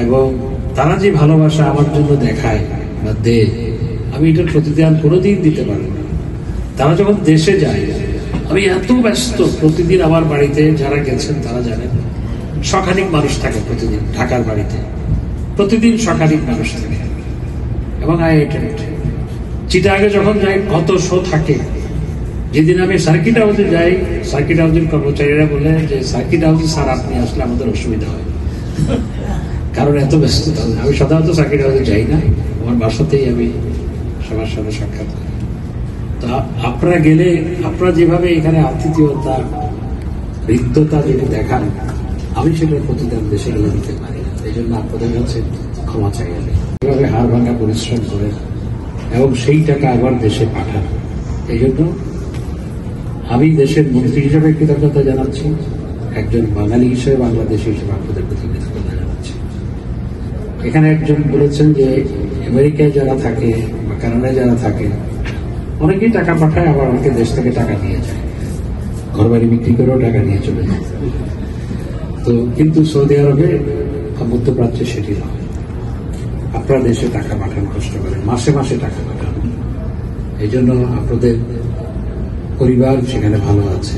এবং তারা যে ভালোবাসা আমার জন্য দেখায় বা দেয়, আমি এটার প্রতিদান কোনোদিন দিতে পারবো না। তারা যখন দেশে যায়, আমি এত ব্যস্ত, প্রতিদিন আমার বাড়িতে যারা গেছেন তারা জানেন শখানিক মানুষ থাকে প্রতিদিন ঢাকার বাড়িতে, প্রতিদিন শখানিক মানুষ থাকে। এবং চিটাগাঙ্গে যখন যাই কত শো থাকে। যেদিন আমি সার্কিট হাউসে যাই, সার্কিট হাউসের কর্মচারীরা বলে যে সার্কিট হাউসে স্যার আপনি আসলে আমাদের অসুবিধা হয়, কারণ এত ব্যস্ততা। আমি সাধারণত সার্কিট হাউসে যাই না, আমার বাসাতেই আমি সবার সাথে সাক্ষাৎ করি। তো আপনারা গেলে আপনারা যেভাবে এখানে আতিথেয়তা, হৃদ্যতা যেটা দেখান, আমি সেটার প্রতিদান দেশে গেলে দিতে পারি না। এই জন্য আপনাদের কাছে ক্ষমা চাই। আমি এভাবে হাড় ভাঙা পরিশ্রম করে এবং সেই টাকা আবার দেশে পাঠান, এই জন্য আমি দেশের মন্ত্রী হিসেবে কৃতজ্ঞতা জানাচ্ছি, একজন বাঙালি হিসেবে, বাংলাদেশি হিসেবে আপনাদের প্রতি কৃতজ্ঞতা জানাচ্ছি। এখানে একজন বলেছেন যে আমেরিকায় যারা থাকে বা কানাডায় যারা থাকে অনেকেই টাকা পাঠায়, আবার অনেকে দেশ থেকে টাকা নিয়ে যায়, ঘর বাড়ি বিক্রি করেও টাকা নিয়ে চলে যায়। তো কিন্তু সৌদি আরবে, মধ্যপ্রাচ্যে সেটি নয়। আপনারা দেশে টাকা পাঠান, কষ্ট করেন, মাসে মাসে টাকা পাঠান। এই জন্য আপনাদের পরিবার সেখানে ভালো আছে।